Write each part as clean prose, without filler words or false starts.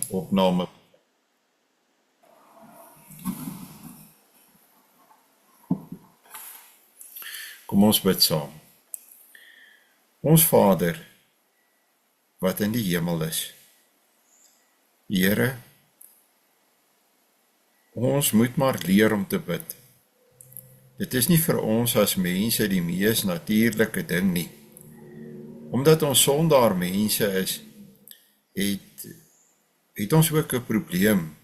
Opname. Kom ons bid saam. Ons Vader, wat in die hemel is. Here, ons moet maar leer om te bid. Dit is nie vir ons as mense die mees natuurlike ding nie. Omdat ons sondaar mense is, het ons ook 'n probleem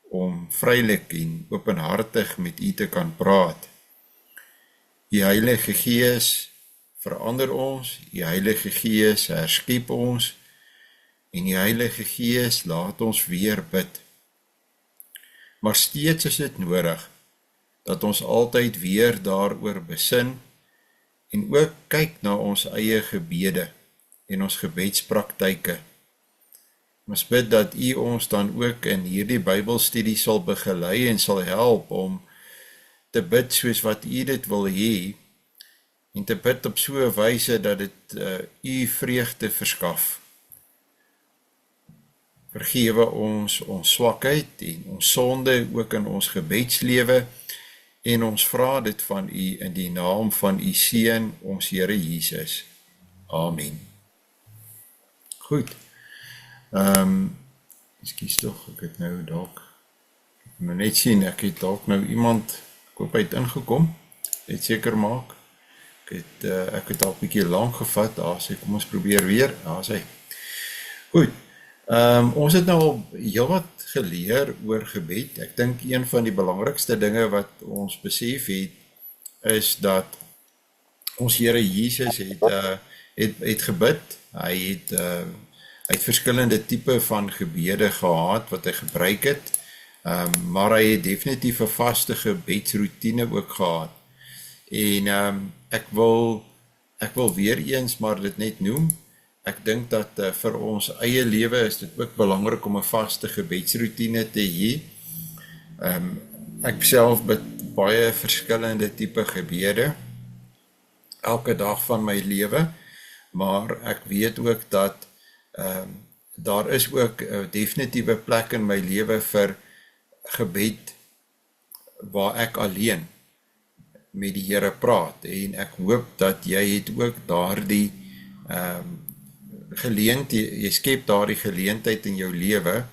om vrylik en openhartig met U te kan praat. Die Heilige Gees verander ons, die Heilige Gees herskep ons, en die Heilige Gees laat ons weer bid. Maar steeds is dit nodig, dat ons altyd weer daaroor besin, en ook kyk na ons eie gebede, en ons gebedspraktyke. Ons bid dat U ons dan ook in hierdie Bybelstudie sal begelei en sal help om te bid soos wat U dit wil hê, en te bid op so 'n wyse dat dit U vreugde verskaf. Vergewe ons swakheid en ons sonde ook in ons gebedslewe, en ons vra dit van U in die naam van U Seun, ons Here Jesus. Amen. Goed. Ekskuus tog, ek het nou dalk, ek moet net sien, ek het dalk nou iemand, ek hoop hy het ingekom, net seker maak, ek het al 'n bietjie lank gevat, daar sê, kom ons probeer weer, daar sê. Goed, ons het nou al heel wat geleer oor gebed. Ek dink een van die belangrikste dinge wat ons besef het, is dat ons Here Jesus het gebid, hy het verskillende tipe van gebede gehad wat hy gebruik het, maar hy het definitief 'n vaste gebedsroutine ook gehad. En ek wil weer eens maar dit net noem. Ek dink dat vir ons eie lewe is dit ook belangrik om 'n vaste gebedsroutine te hê. Ek self bid baie verskillende tipe gebede elke dag van my lewe, maar ek weet ook dat daar is ook 'n definitiewe plek in my lewe vir gebed waar ek alleen met die Here praat, en ek hoop dat jy het ook daardie jy skep daardie geleentheid in jou lewe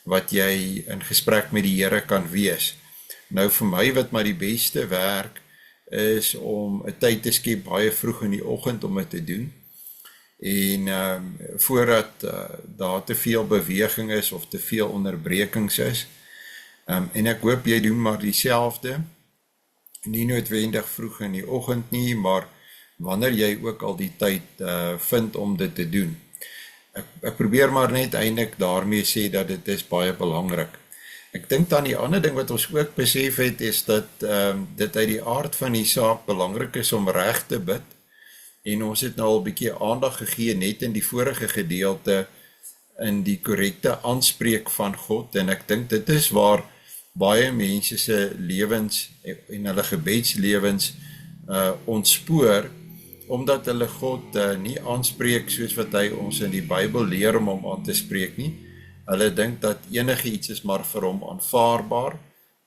wat jy in gesprek met die Here kan wees. Nou vir my wat maar die beste werk is om 'n tyd te skep baie vroeg in die oggend om dit te doen, en voordat daar te veel beweging is of te veel onderbrekings is, en ek hoop jy doen maar dieselfde, nie noodwendig vroeg in die oggend nie, maar wanneer jy ook al die tyd vind om dit te doen. Ek probeer maar net eintlik daarmee sê dat dit is baie belangrik. Ek dink dan die ander ding wat ons ook besef het, is dat dit uit die aard van die saak belangrik is om reg te bid, en ons het nou al 'n bietjie aandag gegee net in die vorige gedeelte in die korrekte aanspreek van God, en ek dink dit is waar baie mense se lewens en hulle gebedslewens ontspoor, omdat hulle God nie aanspreek soos wat hy ons in die Bybel leer om hom aan te spreek nie. Hulle dink dat enige iets is maar vir hom aanvaarbaar,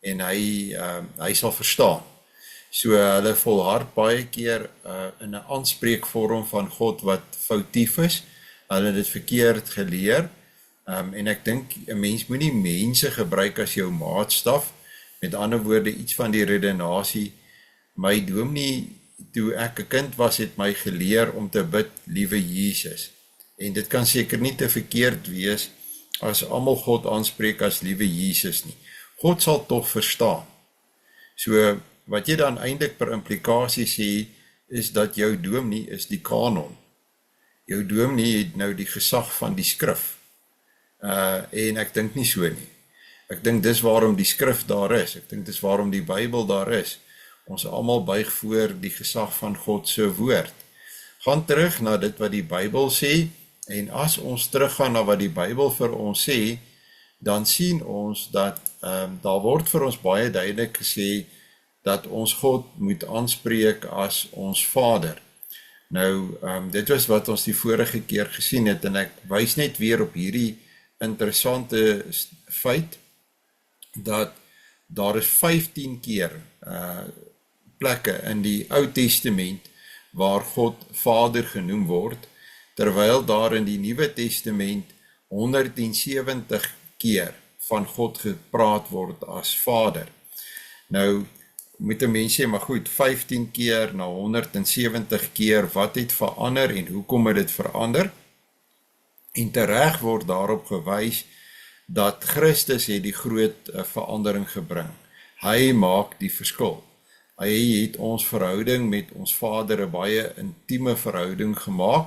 en hy sal verstaan. So hulle volhard baie keer in 'n aanspreekvorm van God wat foutief is. Hulle het dit verkeerd geleer, en ek dink 'n mens moenie mense gebruik as jou maatstaf. Met ander woorde, iets van die redenasie, my dominee toe ek 'n kind was, het my geleer om te bid, liewe Jesus. En dit kan seker nie te verkeerd wees as almal God aanspreek as liewe Jesus nie. God sal tog verstaan. So wat jy dan eintlik per implikasie sê, is dat jou dominee is die kanon. Jou dominee het nou die gesag van die skrif. En ek dink nie so nie. Ek dink dis waarom die skrif daar is. Ek dink dis waarom die Bybel daar is. Ons almal buig voor die gesag van God se woord. Gaan terug na dit wat die Bybel sê, en as ons teruggaan na wat die Bybel vir ons sê, dan sien ons dat daar word vir ons baie duidelik gesê dat ons God moet aanspreek as ons Vader. Nou, dit was wat ons die vorige keer gesien het, en ek wys net weer op hierdie interessante feit, dat daar is 15 keer plekke in die Ou Testament waar God Vader genoem word, terwyl daar in die Nuwe Testament 170 keer van God gepraat word as Vader. Nou, moet 'n mens sê, maar goed, 15 keer na 170 keer, wat het verander en hoekom het dit verander? En tereg word daarop gewys dat Christus het die groot verandering gebring. Hy maak die verskil. Hy het ons verhouding met ons Vader 'n baie intieme verhouding gemaak,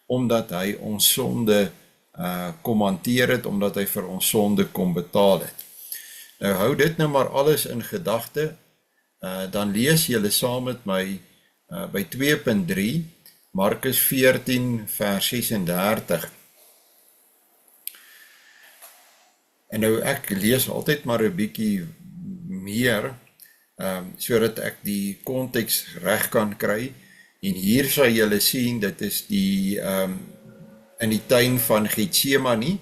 omdat hy ons sonde kom hanteer het, omdat hy vir ons sonde kom betaal het. Nou hou dit nou maar alles in gedagte, dan lees julle saam met my by 2.3, Markus 14 vers 36. En nou ek lees altyd maar 'n bietjie meer, sodat ek die konteks reg kan kry, en hier sal julle sien, dit is die in die tuin van Getsemane,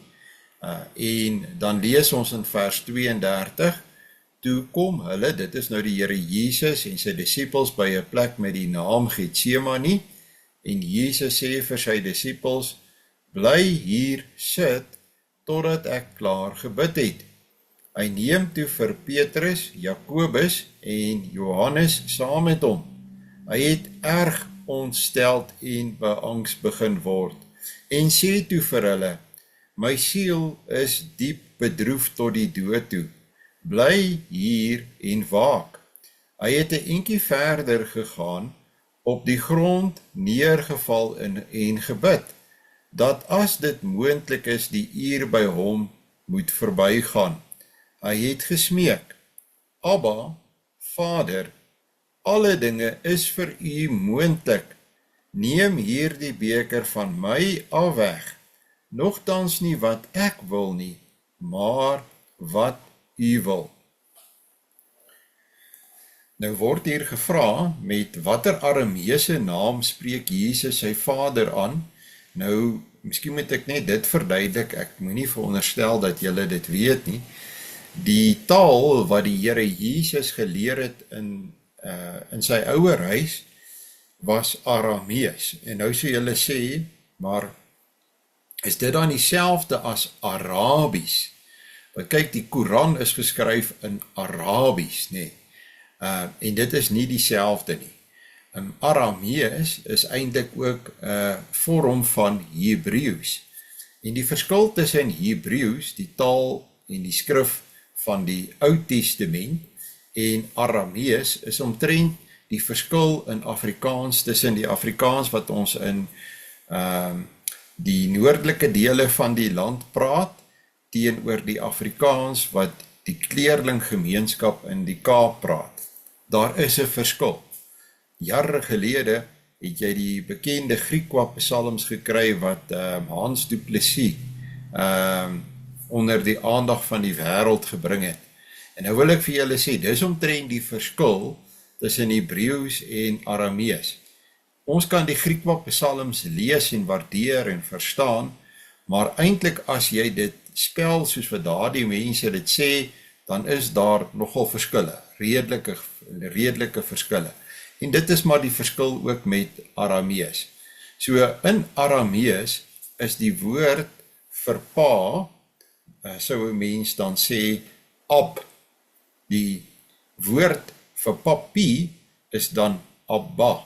en dan lees ons in vers 32, toe kom hulle, dit is nou die Here Jesus en sy disippels by 'n plek met die naam Getsemane, en Jesus sê vir sy disippels, bly hier sit, totdat ek klaar gebid het. Hy neem toe vir Petrus, Jakobus en Johannes saam met hom. Hy het erg ontsteld en beangs begin word, en sê toe vir hulle, my siel is diep bedroef tot die dood toe, bly hier en waak. Hy het 'n entjie verder gegaan, op die grond neergeval en gebid, dat as dit moontlik is, die uur by hom moet verbygaan. Hy het gesmeek, Abba, Vader, alle dinge is vir u moontlik, neem hierdie beker van my af weg, nogtans nie wat ek wil nie, maar wat u wil. Nou word hier gevra, met watter Arameese naam spreek Jesus sy Vader aan? Nou, miskien moet ek net dit verduidelik, ek moet nie veronderstel dat julle dit weet nie. Die taal wat die Here Jesus geleer het in sy ouer huis, was Aramees. En nou sou julle sê, maar is dit dan dieselfde as Arabies? Want kyk, die Koran is geskryf in Arabies, nee. En dit is nie dieselfde nie. Aramees is eintlik ook 'n vorm van Hebreeus. En die verskil tussen Hebreeus, die taal en die skrif van die Ou Testament, en Aramees is omtrent die verskil in Afrikaans tussen die Afrikaans wat ons in die noordelike dele van die land praat, teenoor die Afrikaans wat die kleerlinggemeenskap in die Kaap praat. Daar is 'n verskil. Jare gelede het jy die bekende Griekwa psalms gekry wat Hans Du Plessis onder die aandag van die wêreld gebring het. En nou wil ek vir julle sê, dis omtrent die verskil tussen Hebreeus en Aramees. Ons kan die Griekwa psalms lees en waardeer en verstaan, maar eintlik as jy dit spel soos wat daardie mense dit sê, dan is daar nogal verskille, redelike verskille. En dit is maar die verskil ook met Aramees. So in Aramees is die woord vir pa, sou 'n mens dan sê ab. Die woord vir papi is dan Abba.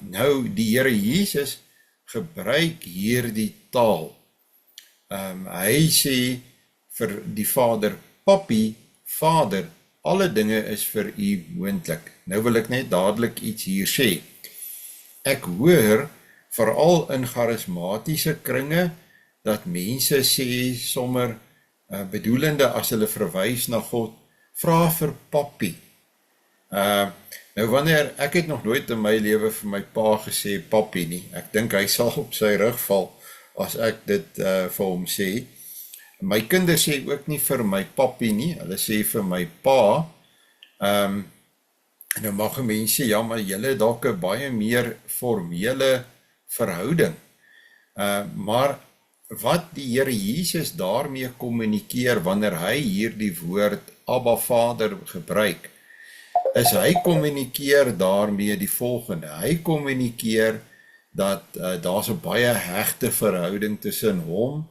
Nou die Here Jesus gebruik hierdie taal. Hy sê vir die Vader, papi, Vader, alle dinge is vir u moontlik. Nou wil ek net dadelik iets hier sê. Ek hoor, veral in charismatiese kringe, dat mense sê sommer bedoelende as hulle verwys na God, vra vir papi. Nou wanneer, ek het nog nooit in my lewe vir my pa gesê papi nie, ek dink hy sal op sy rug val as ek dit vir hom sê. My kinders sê ook nie vir my papi nie, hulle sê vir my pa. En nou mag 'n mens sê, ja, maar julle het dalk 'n baie meer formele verhouding. Maar wat die Here Jesus daarmee kommunikeer wanneer hy hierdie woord Abba Vader gebruik, is hy kommunikeer daarmee die volgende. Hy kommunikeer dat daar's 'n baie hegte verhouding tussen hom,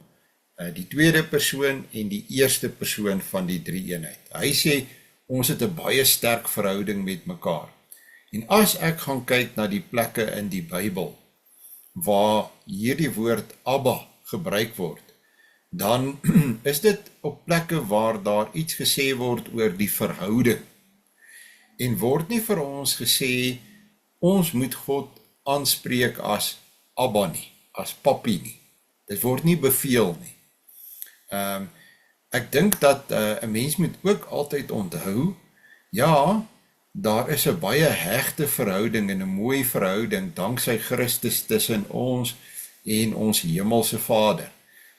die tweede persoon en die eerste persoon van die drie-eenheid. Hy sê, ons het 'n baie sterk verhouding met mekaar. En as ek gaan kyk na die plekke in die Bybel, waar hierdie woord Abba gebruik word, dan is dit op plekke waar daar iets gesê word oor die verhouding. En word nie vir ons gesê, ons moet God aanspreek as Abba nie, as papi nie. Dit word nie beveel nie. Ek dink dat 'n mens moet ook altyd onthou, ja, daar is 'n baie hegte verhouding en 'n mooi verhouding danksy Christus tussen ons en ons hemelse Vader.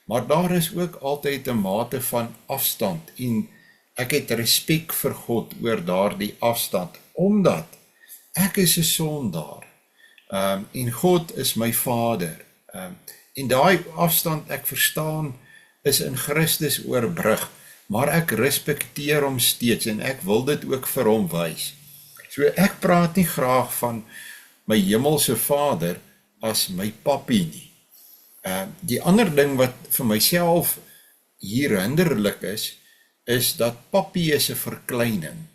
Maar daar is ook altyd 'n mate van afstand en ek het respek vir God oor daardie afstand, omdat ek is 'n sondaar en God is my Vader. En daai afstand, ek verstaan, is in Christus oorbrug, maar ek respekteer hom steeds en ek wil dit ook vir hom wys. So ek praat nie graag van my hemelse Vader as my papi nie. Die ander ding wat vir myself hier hinderlik is dat papi is 'n verkleining.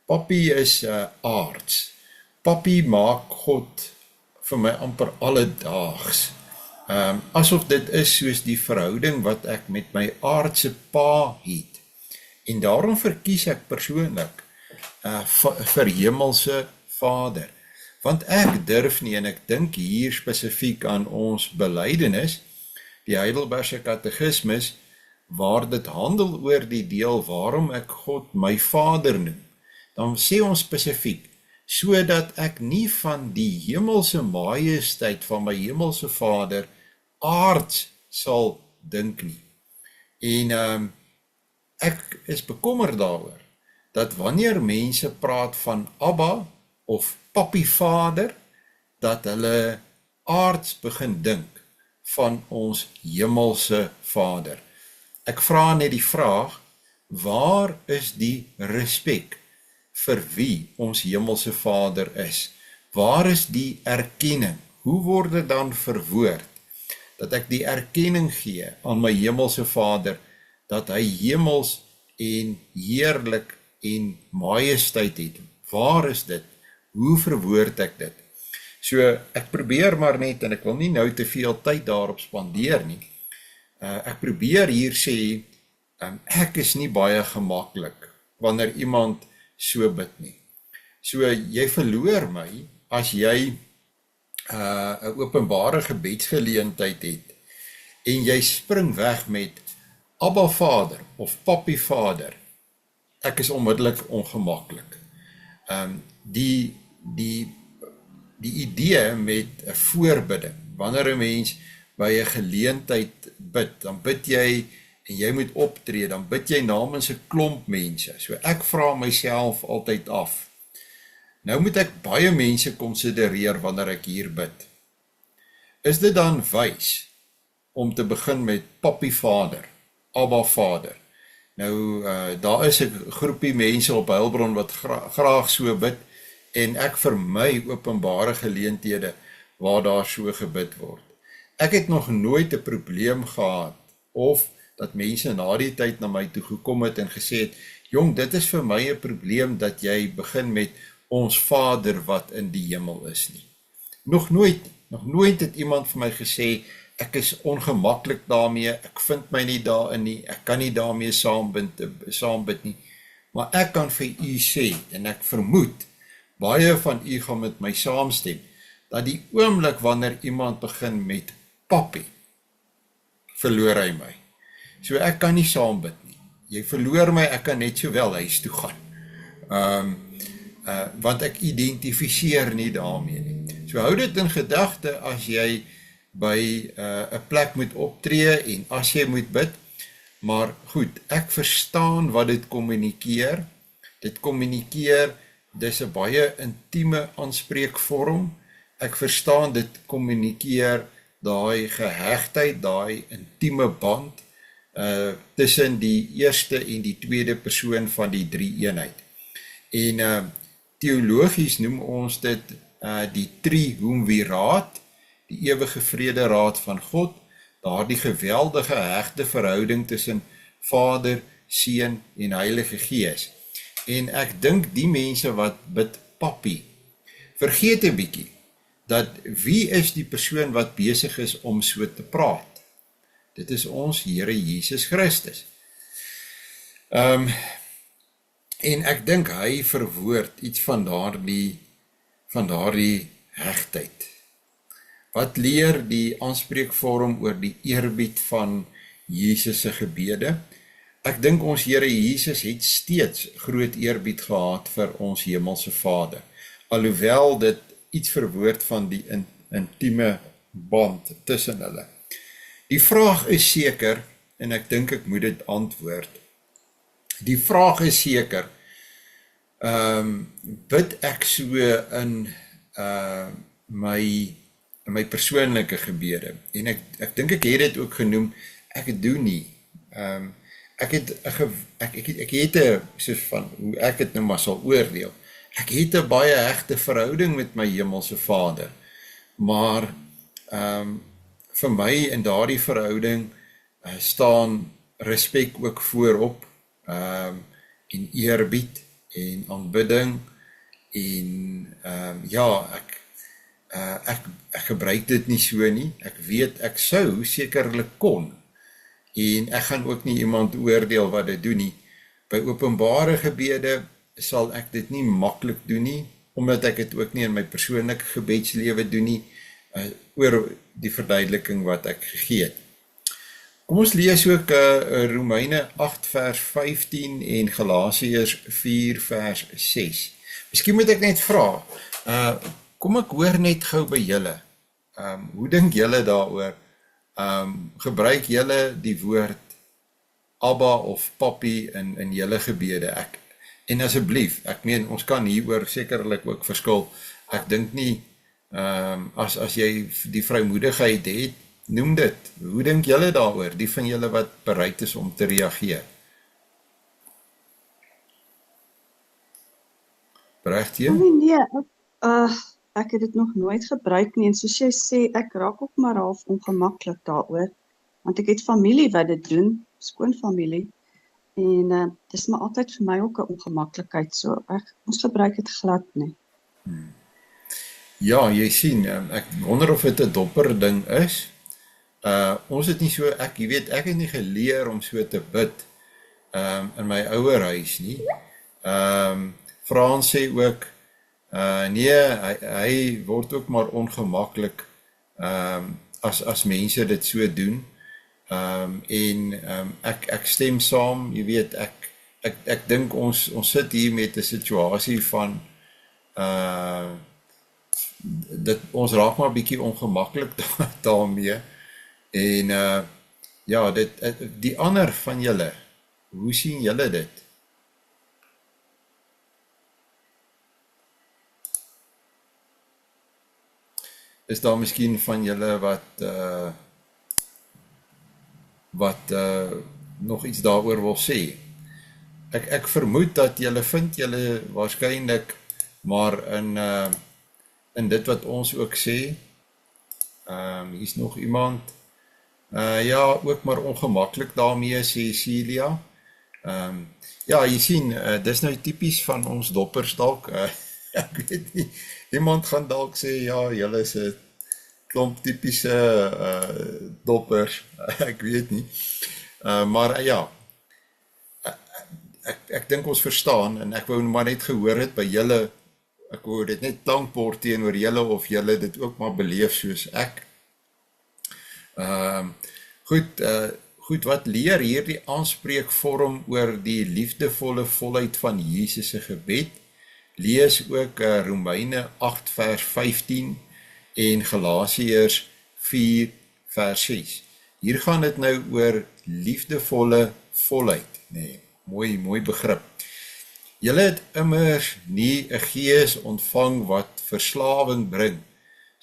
Papi is aards. Papi maak God vir my amper alledaags. Asof dit is soos die verhouding wat ek met my aardse pa het. En daarom verkies ek persoonlik vir hemelse Vader. Want ek durf nie, en ek dink hier spesifiek aan ons belydenis, die Heidelbergse Katekismus, waar dit handel oor die deel waarom ek God my Vader noem. Dan sê ons spesifiek, sodat ek nie van die hemelse majesteit van my hemelse Vader aards sal dink nie. En ek is bekommerd daaroor, dat wanneer mense praat van Abba of papi Vader, dat hulle aards begin dink van ons hemelse Vader. Ek vra net die vraag, waar is die respek vir wie ons hemelse Vader is? Waar is die erkenning? Hoe word dit dan verwoord? Dat ek die erkenning gee aan my hemelse Vader, dat hy hemels en heerlik en majesteit het. Waar is dit? Hoe verwoord ek dit? So, ek probeer maar net, en ek wil nie nou te veel tyd daarop spandeer nie, ek probeer hier sê, ek is nie baie gemaklik, wanneer iemand so bid nie. So, jy verloor my, as jy 'n openbare gebedsgeleentheid het, en jy spring weg met Abba Vader, of Papi Vader, ek is onmiddellik ongemaklik. Die idee met 'n voorbidding, wanneer 'n mens by 'n geleentheid bid, dan bid jy en jy moet optree, dan bid jy namens 'n klomp mense. So ek vra myself altyd af. Nou moet ek baie mense konsidereer wanneer ek hier bid. Is dit dan wys om te begin met Papi Vader, Abba Vader? Nou, daar is 'n groepie mense op Heilbron wat graag so bid, en ek vermy openbare geleenthede waar daar so gebid word. Ek het nog nooit 'n probleem gehad, of dat mense na die tyd na my toe gekom het en gesê het, jong, dit is vir my 'n probleem dat jy begin met ons Vader wat in die hemel is nie. Nog nooit het iemand vir my gesê, ek is ongemaklik daarmee, ek vind my nie daarin nie, ek kan nie daarmee saambid nie, maar ek kan vir u sê, en ek vermoed, baie van u gaan met my saamstem, dat die oomblik wanneer iemand begin met papi, verloor hy my. So ek kan nie saambid nie. Jy verloor my, ek kan net so wel huis toe gaan. Want ek identifiseer nie daarmee nie. So hou dit in gedagte as jy by 'n plek moet optree en as jy moet bid, maar goed, ek verstaan wat dit kommunikeer. Dit kommunikeer, dis 'n baie intieme aanspreekvorm. Ek verstaan dit kommunikeer daai gehegtheid, daai intieme band tussen die eerste en die tweede persoon van die drie-eenheid. En teologies noem ons dit die triumviraat, die ewige vrede raad van God, daardie geweldige hegte verhouding tussen Vader, Seun en Heilige Gees. En ek dink die mense wat bid Papi, vergeet 'n bietjie, dat wie is die persoon wat besig is om so te praat? Dit is ons Here Jesus Christus. En ek dink hy verwoord iets van daardie hegtheid. Wat leer die aanspreekvorm oor die eerbied van Jesus se gebede? Ek dink ons Here Jesus het steeds groot eerbied gehad vir ons hemelse Vader, alhoewel dit iets verwoord van die intieme band tussen hulle. Die vraag is seker, en ek dink ek moet dit antwoord, die vraag is seker, bid ek so in my persoonlike gebede, en ek dink ek het dit ook genoem, ek doen nie, ek het soos van, hoe ek het nou maar sal oordeel, ek het 'n baie hegte verhouding met my hemelse Vader, maar vir my in daardie verhouding staan respek ook voorop, en eerbied en aanbidding en ek gebruik dit nie so nie. Ek weet ek sou sekerlik kon, en ek gaan ook nie iemand oordeel wat dit doen nie. By openbare gebede sal ek dit nie maklik doen nie, omdat ek dit ook nie in my persoonlike gebedslewe doen nie, oor die verduideliking wat ek gegee het. Kom ons lees ook Romeine 8 vers 15 en Galasiërs 4 vers 6. Miskien moet ek net vra, kom ek hoor net gou by julle, hoe dink julle daaroor? Gebruik julle die woord Abba of Papi in julle gebede? En asseblief, ek meen, ons kan hieroor sekerlik ook verskil. Ek dink nie, as jy die vrymoedigheid het, noem dit. Hoe dink julle daaroor? Die van julle wat bereid is om te reageer. Berecht jy? Nee, ek het dit nog nooit gebruik nie, en soos jy sê, ek raak ook maar half ongemaklik daaroor, want ek het familie wat dit doen, skoonfamilie, en dit is maar altyd vir my ook 'n ongemaklikheid, so ons gebruik dit glad nie. Ja, jy sien, ek wonder of dit 'n dopper ding is. Ons het nie so, jy weet, ek het nie geleer om so te bid in my ouerhuis nie. Frans sê ook, nee, hy word ook maar ongemaklik as mense dit so doen. Ek stem saam, jy weet, ek dink ons sit hier met 'n situasie van dit ons raak maar 'n bietjie ongemaklik daarmee. En ja, die ander van julle, hoe sien julle dit? Is daar miskien van julle wat nog iets daaroor wil sê? Ek vermoed dat julle vind julle waarskynlik maar in dit wat ons ook sê, hier is nog iemand, ja, ook maar ongemaklik daarmee, sê Celia. Ja, jy sien, dis nou typies van ons doppers dalk, ek weet nie, iemand gaan dalk sê, ja, julle is 'n klomp typiese doppers, ek weet nie, maar ja, ek dink ons verstaan, en ek wou maar net gehoor het by julle, ek wou dit net dankbaar teenoor julle, of julle dit ook maar beleef soos ek. Goed, wat leer hierdie aanspreekvorm oor die liefdevolle volheid van Jesus se gebed? Lees ook Romeine 8 vers 15 en Galasiërs 4 vers 6. Hier gaan dit nou oor liefdevolle volheid. Nee, mooi begrip. Julle het immers nie 'n gees ontvang wat verslawing bring,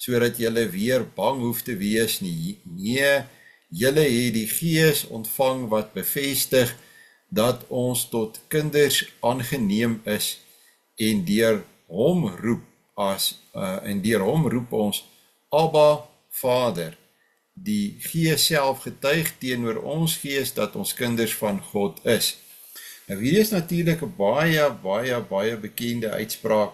sodat julle weer bang hoef te wees nie. Nee, julle het die Gees ontvang wat bevestig dat ons tot kinders aangeneem is en deur hom roep ons Abba Vader. Die Gees self getuig teenoor ons gees dat ons kinders van God is. Nou hier is natuurlik 'n baie bekende uitspraak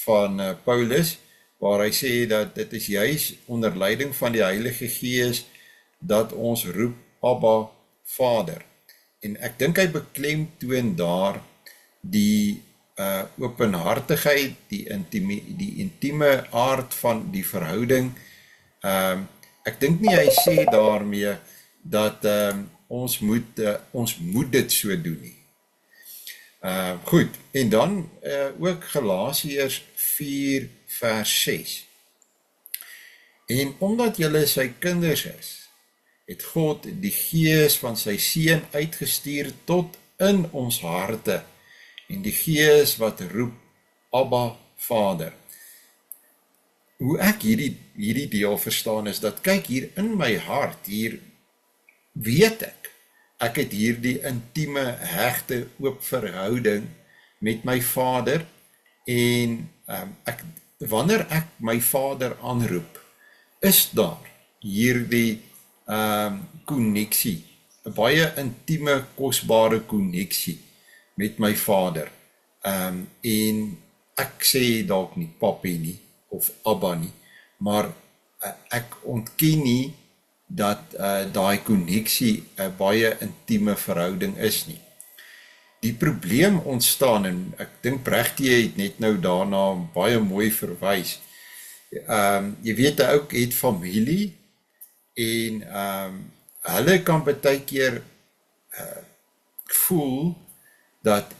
van Paulus, waar hy sê dat dit is juis onder leiding van die Heilige Gees dat ons roep Abba Vader. En ek dink hy beklemtoon daar die openhartigheid, die intieme aard van die verhouding. Ek dink nie hy sê daarmee dat ons moet dit so doen nie. Goed, en dan ook Galasiërs 4 vers 6. En omdat julle sy kinders is, het God die Gees van sy Seun uitgestuur tot in ons harte, en die Gees wat roep, Abba Vader. Hoe ek hierdie deel verstaan is, dat kyk hier in my hart, hier weet ek het hier die intieme, hegte, oop verhouding met my Vader, en wanneer ek my Vader aanroep, is daar hierdie konneksie, 'n baie intieme, kosbare konneksie met my Vader. En ek sê dalk nie papi nie, of Abba nie, maar ek ontken nie dat daai konneksie 'n baie intieme verhouding is nie. Die probleem ontstaan, en ek dink Bregtie het net nou daarna baie mooi verwys. Jy weet, 'n ou het familie, en hulle kan baie keer voel dat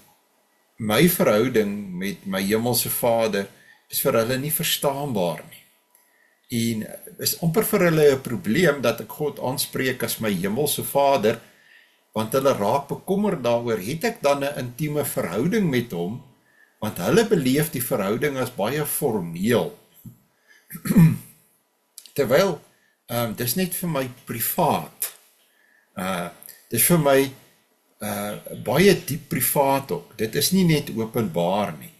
my verhouding met my hemelse Vader is vir hulle nie verstaanbaar nie. En is amper vir hulle 'n probleem dat ek God aanspreek as my hemelse Vader, want hulle raak bekommerd daaroor, het ek dan 'n intieme verhouding met hom, want hulle beleef die verhouding as baie formeel. Terwyl, dis net vir my privaat. Dis vir my baie diep privaat ook. Dit is nie net openbaar nie.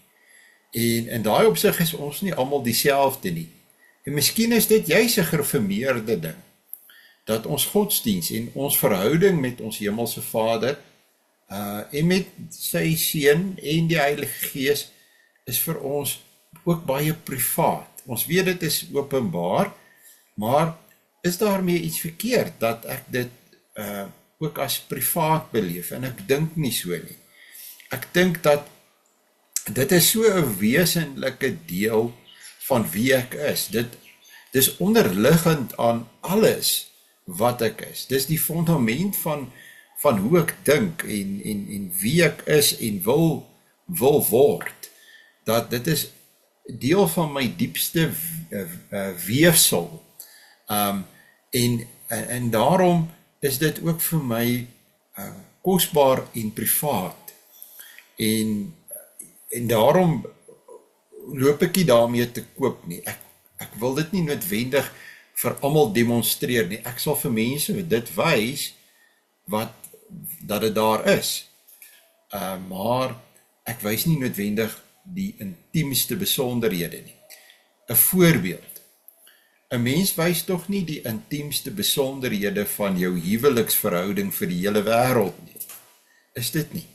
En in daai opsig is ons nie almal dieselfde nie. En miskien is dit juis 'n gereformeerde ding, dat ons godsdiens en ons verhouding met ons hemelse Vader, en met sy Seun en die Heilige Gees, is vir ons ook baie privaat. Ons weet dit is openbaar, maar is daarmee iets verkeerd, dat ek dit ook as privaat beleef, en ek dink nie so nie. Ek dink dat dit is so 'n wesenlike deel van wie ek is. Dit is onderliggend aan alles wat ek is. Dis die fundament van hoe ek dink, en wie ek is, en wil word. Dat dit is deel van my diepste weefsel. En daarom is dit ook vir my kosbaar en privaat. En daarom loop ek nie daarmee te koop nie. Ek wil dit nie noodwendig vir almal demonstreer nie. Ek sal vir mense dit wys dat dit daar is. Maar ek wys nie noodwendig die intiemste besonderhede nie. 'n voorbeeld. 'n Mens wys tog nie die intiemste besonderhede van jou huweliksverhouding vir die hele wêreld nie. Is dit nie?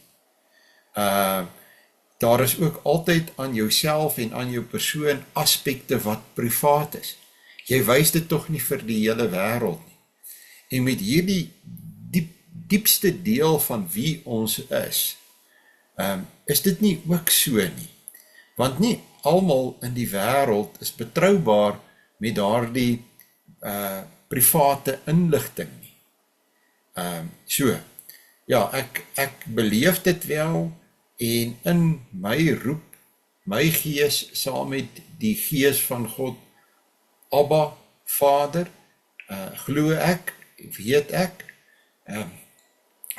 Daar is ook altyd aan jouself en aan jou persoon aspekte wat privaat is. Jy wys dit tog nie vir die hele wêreld nie. En met hierdie diepste deel van wie ons is dit nie ook so nie. Want nie almal in die wêreld is betroubaar met daardie private inligting nie. Ja, ek beleef dit wel, en in my roep, my gees saam met die gees van God, Abba, Vader, glo ek, weet ek,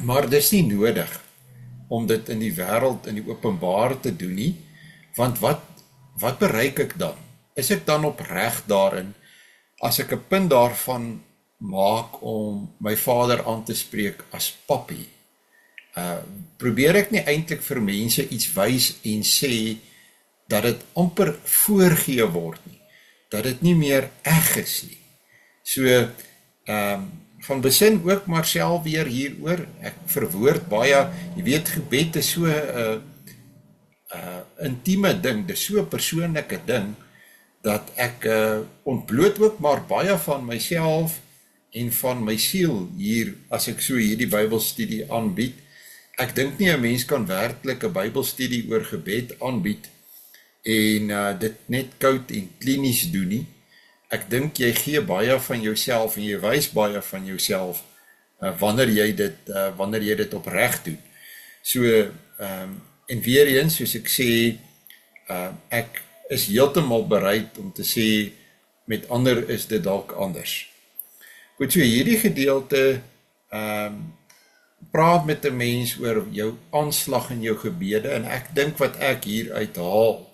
maar dis nie nodig om dit in die wêreld, in die openbaar te doen nie, want wat bereik ek dan? is ek dan opreg daarin, as ek 'n punt daarvan maak om my vader aan te spreek as papi? Probeer ek nie eintlik vir mense iets wys en sê, dat dit amper voorgee word nie, dat dit nie meer eg is nie. So, gaan besin ook maar self weer hieroor, ek verwoord baie, jy weet, gebed is so intieme ding, dis so 'n persoonlike ding, dat ek ontbloot ook maar baie van myself en van my siel hier, as ek so hierdie Bybelstudie aanbied. Ek dink nie 'n mens kan werklik 'n Bybelstudie oor gebed aanbied en dit net koud en klinies doen nie. Ek dink jy gee baie van jouself en jy wys baie van jouself wanneer jy dit opreg doen. So, en weer eens, soos ek sê, ek is heeltemal bereid om te sê, met ander is dit dalk anders. Goed, so hierdie gedeelte, praat met 'n mens oor jou aanslag in jou gebede, en ek dink wat ek hier uithaal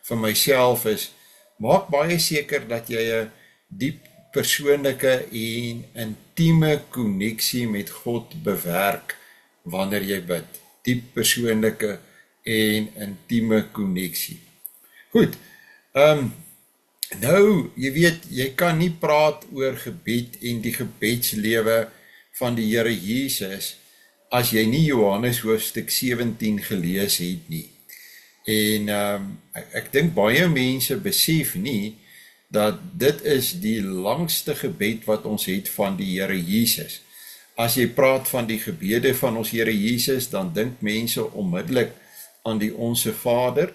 vir myself is, maak baie seker dat jy 'n diep persoonlike en intieme koneksie met God bewerk wanneer jy bid. Diep persoonlike en intieme koneksie. Goed, nou, jy weet, jy kan nie praat oor gebed en die gebedslewe van die Here Jesus as jy nie Johannes hoofstuk 17 gelees het nie. En ek dink baie mense besef nie dat dit is die langste gebed wat ons het van die Here Jesus. As jy praat van die gebede van ons Here Jesus, dan dink mense onmiddellik aan die Onse Vader,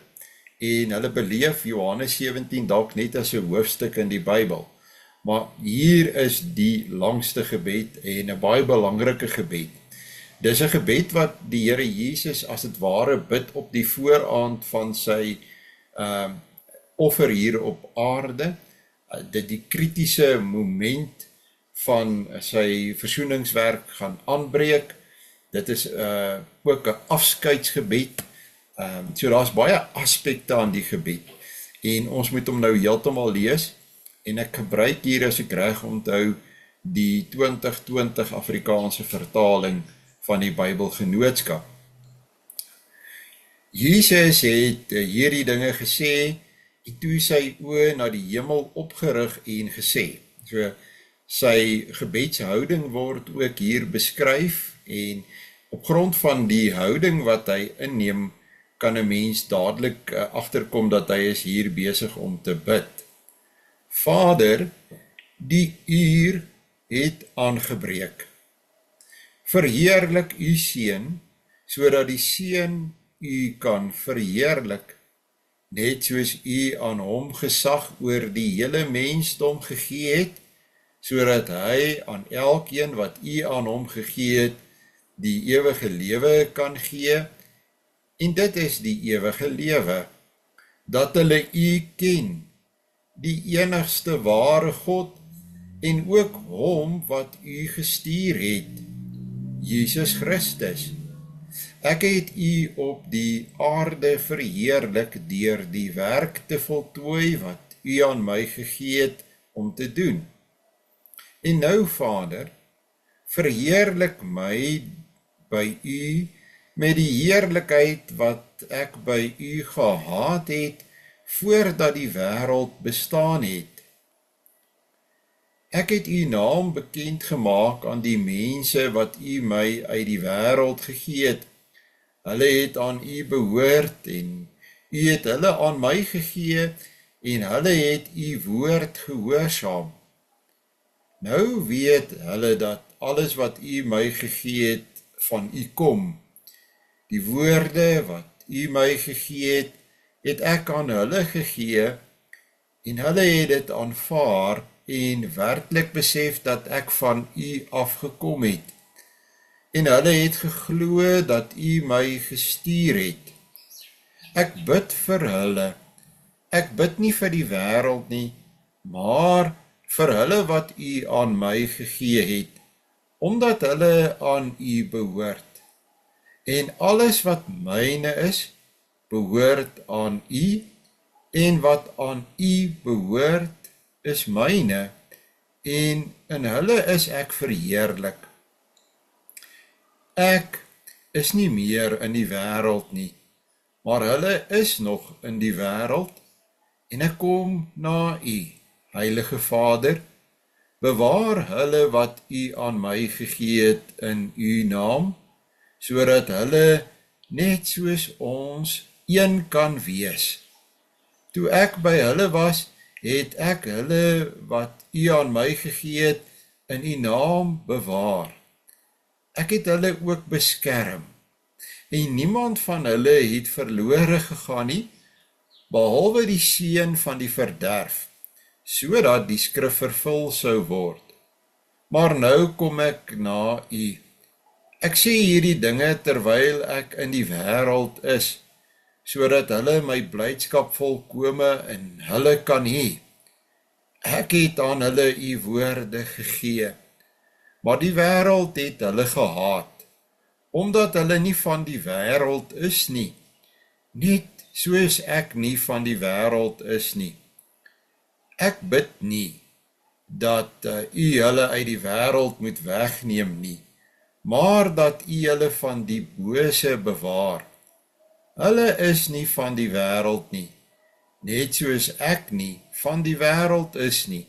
en hulle beleef Johannes 17 dalk net as 'n hoofstuk in die Bybel. Maar hier is die langste gebed en 'n baie belangrike gebed. Dis 'n gebed wat die Here Jesus as het ware bid op die vooraand van sy offer hier op aarde, dit die kritiese moment van sy versoeningswerk gaan aanbreek. Dit is ook 'n afskeidsgebed. So daar's baie aspekte aan die gebed, en ons moet hom nou heeltemal lees, en ek gebruik hier, as ek reg onthou, die 2020 Afrikaanse vertaling van die Bybelgenootskap. Jesus het hierdie dinge gesê, en toe sy oë na die hemel opgerig en gesê. So, sy gebedshouding word ook hier beskryf, en op grond van die houding wat hy inneem, kan 'n mens dadelik agterkom dat hy is hier besig om te bid. Vader, die uur het aangebreek. Verheerlik u seun, sodat die seun u kan verheerlik, net soos u aan hom gesag oor die hele mensdom gegee het, sodat hy aan elkeen wat u aan hom gegee het, die ewige lewe kan gee. En dit is die ewige lewe, dat hulle u ken, die enigste ware God, en ook hom wat u gestuur het, Jesus Christus. Ek het u op die aarde verheerlik deur die werk te voltooi wat u aan my gegee het om te doen. En nou, Vader, verheerlik my by u met die heerlikheid wat ek by u gehad het voordat die wêreld bestaan het. Ek het u naam bekend gemaak aan die mense wat u my uit die wêreld gegee het. Hulle het aan u behoort en u het hulle aan my gegee en hulle het u woord gehoorsaam. Nou weet hulle dat alles wat u my gegee het van u kom. Die woorde wat u my gegee het, het ek aan hulle gegee en hulle het dit aanvaar en werklik besef dat ek van u afgekom het. En hulle het geglo dat u my gestuur het. Ek bid vir hulle. Ek bid nie vir die wêreld nie, maar vir hulle wat u aan my gegee het, omdat hulle aan u behoort. En alles wat myne is, behoort aan u, en wat aan U behoort is myne, en in hulle is ek verheerlik. Ek is nie meer in die wêreld nie, maar hulle is nog in die wêreld, en ek kom na U, Heilige Vader. Bewaar hulle wat U aan my gegee het in U naam, sodat hulle net soos ons een kan wees. Toe ek by hulle was, het ek hulle wat U aan my gegee het in U naam bewaar. Ek het hulle ook beskerm, en niemand van hulle het verlore gegaan nie, behalwe die seun van die verderf, sodat die skrif vervul sou word. Maar nou kom ek na U. Ek sê hierdie dinge terwyl ek in die wêreld is, sodat hulle my blydskap volkome in hulle kan hê. Ek het aan hulle U woorde gegee, maar die wêreld het hulle gehaat, omdat hulle nie van die wêreld is nie, net soos ek nie van die wêreld is nie. Ek bid nie dat U hulle uit die wêreld moet wegneem nie, maar dat U hulle van die bose bewaar. Hulle is nie van die wêreld nie, net soos ek nie van die wêreld is nie.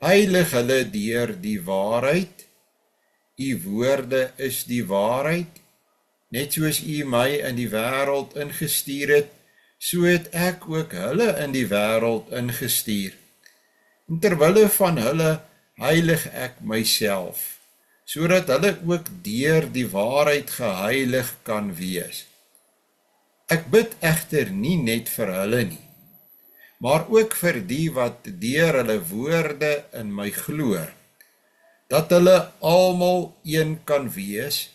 Heilig hulle deur die waarheid. U woorde is die waarheid. Net soos U my in die wêreld ingestuur het, so het ek ook hulle in die wêreld ingestuur. En terwille van hulle heilig ek myself, sodat hulle ook deur die waarheid geheilig kan wees. Ek bid egter nie net vir hulle nie, maar ook vir die wat deur hulle woorde in my glo, dat hulle almal een kan wees,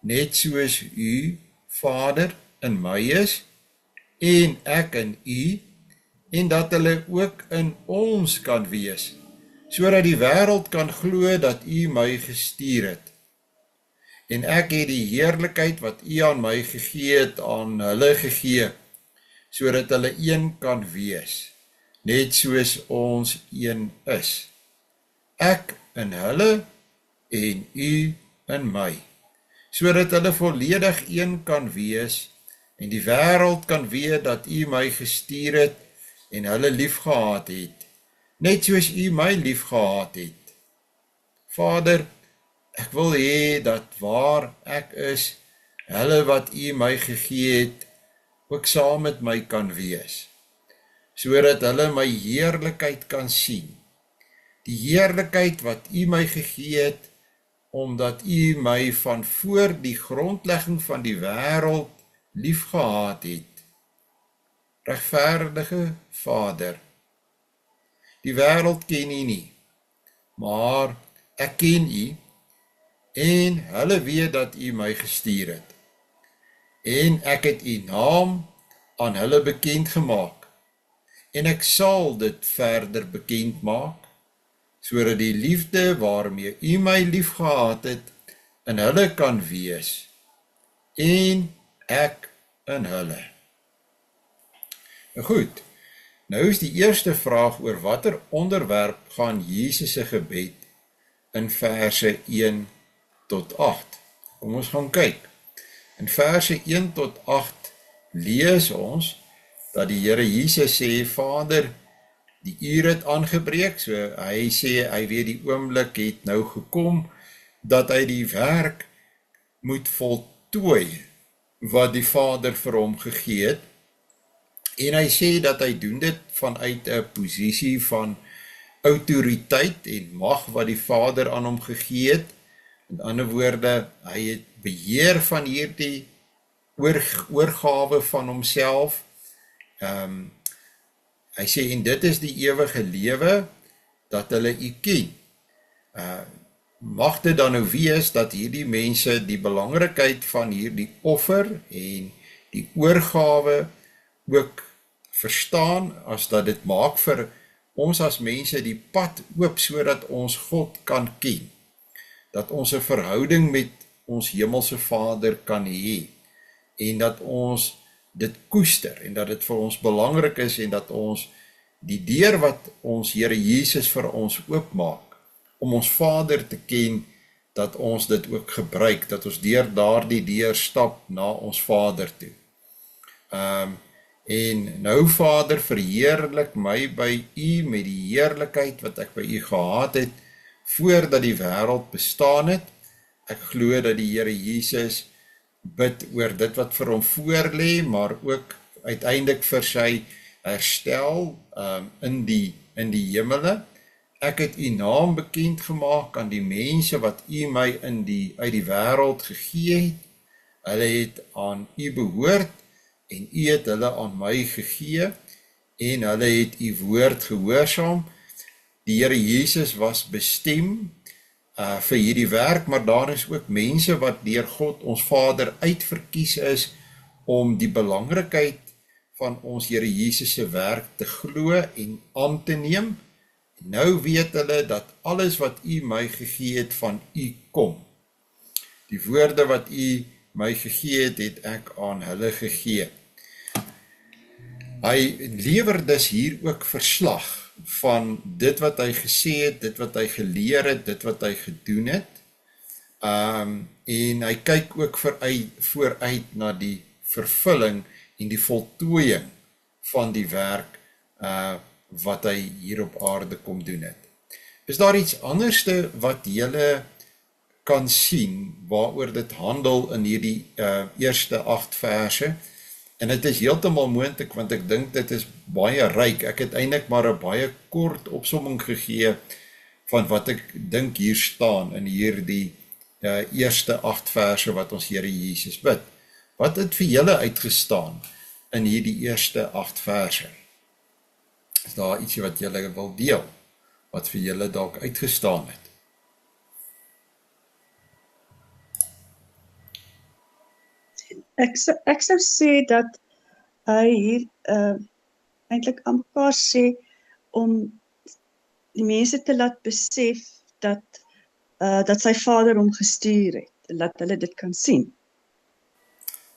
net soos U, Vader, in my is, en ek in U, en dat hulle ook in ons kan wees, sodat die wêreld kan glo dat U my gestuur het. En ek het die heerlikheid wat U aan my gegee het aan hulle gegee, sodat hulle een kan wees, net soos ons een is. Ek in hulle en U in my, sodat hulle volledig een kan wees, en die wêreld kan weet dat U my gestuur het en hulle liefgehad het, net soos U my liefgehad het. Vader, ek wil hê dat waar ek is, hulle wat U my gegee het, ook saam met my kan wees, sodat hulle my heerlikheid kan sien, die heerlikheid wat U my gegee het, omdat U my van voor die grondlegging van die wêreld liefgehad het. Regverdige Vader, die wêreld ken U nie, maar ek ken U, en hulle weet dat U my gestuur het. En ek het U naam aan hulle bekend gemaak, en ek sal dit verder bekend maak, sodat die liefde waarmee U my liefgehad het, in hulle kan wees, en ek in hulle. Goed, nou is die eerste vraag oor watter onderwerp gaan Jesus se gebed in verse 1 tot 8. Kom ons gaan kyk. In verse 1 tot 8 lees ons dat die Here Jesus sê, Vader, die uur het aangebreek, so hy sê, hy weet die oomblik het nou gekom, dat hy die werk moet voltooi, wat die Vader vir hom gegee het, en hy sê dat hy doen dit vanuit 'n posisie van autoriteit en mag wat die Vader aan hom gegee het. Met ander woorde, hy het beheer van hierdie oorgawe van homself. Hy sê, en dit is die ewige lewe, dat hulle U ken. Mag dit dan nou wees dat hierdie mense die belangrikheid van hierdie offer en die oorgawe ook verstaan, as dat dit maak vir ons as mense die pad oop, sodat ons God kan ken, dat ons 'n verhouding met ons hemelse Vader kan hê, en dat ons dit koester en dat dit vir ons belangrik is en dat ons die deur wat ons Here Jesus vir ons oopmaak, om ons Vader te ken, dat ons dit ook gebruik, dat ons deur daardie deur stap na ons Vader toe. En nou Vader, verheerlik my by U met die heerlikheid wat ek by U gehad het, voordat die wêreld bestaan het. Ek glo dat die Here Jesus bid oor dit wat vir hom voorlê, maar ook uiteindelik vir sy herstel in die hemele. Ek het U naam bekend gemaak aan die mense wat U my uit die wêreld gegee het. Hulle het aan U behoort en U het hulle aan my gegee en hulle het U woord gehoorsaam. Die Here Jesus was bestem vir hierdie werk, maar daar is ook mense wat deur God ons Vader uitverkies is om die belangrikheid van ons Here Jesus se werk te glo en aan te neem. Nou weet hulle dat alles wat U my gegee het van U kom. Die woorde wat U my gegee het, het ek aan hulle gegee. Hy lewer dus hier ook verslag van dit wat hy gesê het, dit wat hy geleer het, dit wat hy gedoen het. En hy kyk ook vooruit na die vervulling en die voltooiing van die werk wat hy hier op aarde kom doen het. Is daar iets anderste wat julle kan sien waaroor dit handel in hierdie eerste 8 verse? En dit is heeltemal moontlik, want ek dink dit is baie ryk. Ek het eintlik maar 'n baie kort opsomming gegee van wat ek dink hier staan in hierdie eerste 8 verse wat ons Here Jesus bid. Wat het vir julle uitgestaan in hierdie eerste 8 verse? Is daar ietsie wat julle wil deel, wat vir julle dalk uitgestaan het? Ek sou sê dat hy hier eintlik aan mekaar sê om die mense te laat besef dat sy Vader hom gestuur het, laat hulle dit kan sien.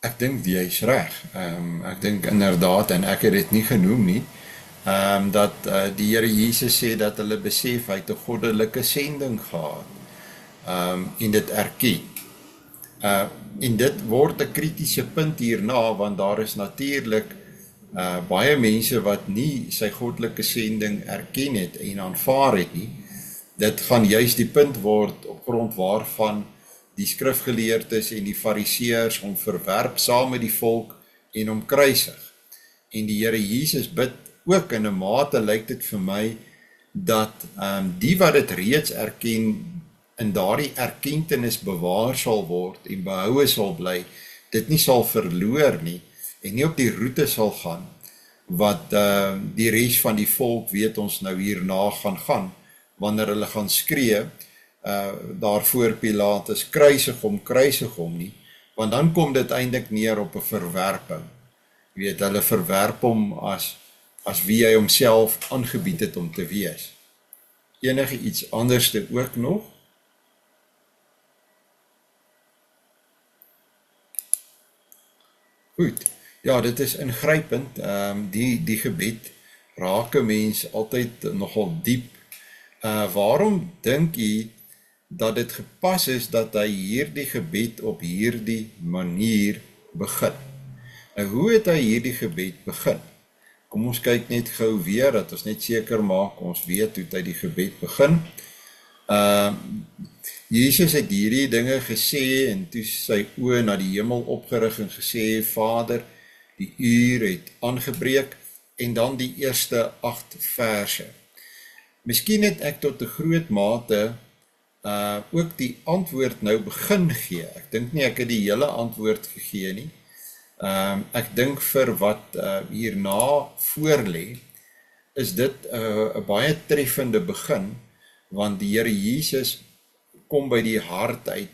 Ek dink jy is reg. Ek dink inderdaad, en ek het dit nie genoem nie, dat die Here Jesus sê dat hulle besef hy het 'n goddelike sending gehad en dit erken. En dit word 'n kritiese punt hierna, want daar is natuurlik baie mense wat nie sy goddelike sending erken het en aanvaar het nie. Dit gaan juis die punt word op grond waarvan die skrifgeleerdes en die fariseërs hom verwerp saam met die volk en hom kruisig. En die Here Jesus bid ook in 'n mate, lyk dit vir my, dat die wat dit reeds erken, in daardie erkentenis bewaar sal word en behoue sal bly, dit nie sal verloor nie, en nie op die roete sal gaan, wat die res van die volk weet ons nou hierna gaan, wanneer hulle gaan skree, daarvoor Pilatus, kruisig hom nie, want dan kom dit eintlik neer op 'n verwerping. Jy weet, hulle verwerp hom as wie hy homself aangebied het om te wees. Enige iets anderste ook nog? Goed, ja, dit is ingrypend, die gebed raak 'n mens altyd nogal diep. Waarom dink jy dat dit gepas is dat hy hierdie gebed op hierdie manier begin? Nou, hoe het hy hierdie gebed begin? Kom ons kyk net gou weer, dat ons net seker maak, ons weet hoe hy die gebed begin. Jesus het hierdie dinge gesê, en toe sy oë na die hemel opgerig en gesê, Vader, die uur het aangebreek, en dan die eerste 8 verse. Miskien het ek tot 'n groot mate ook die antwoord nou begin gee. Ek dink nie ek het die hele antwoord gegee nie. Ek dink vir wat hierna voorlê, is dit 'n baie treffende begin, want die Here Jesus kom by die hart uit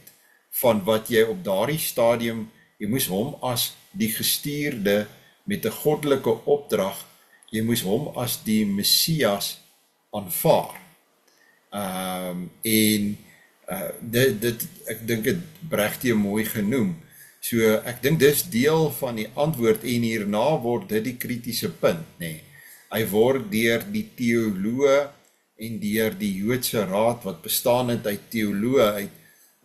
van wat jy op daardie stadium, jy moes hom as die gestuurde met 'n goddelike opdrag, jy moes hom as die Messias aanvaar. Ek dink dit Brechtje mooi genoem, So ek dink dis deel van die antwoord en hierna word dit die kritiese punt, nê. Hy word deur die teoloë en deur die Joodse raad wat bestaan het uit teoloë uit,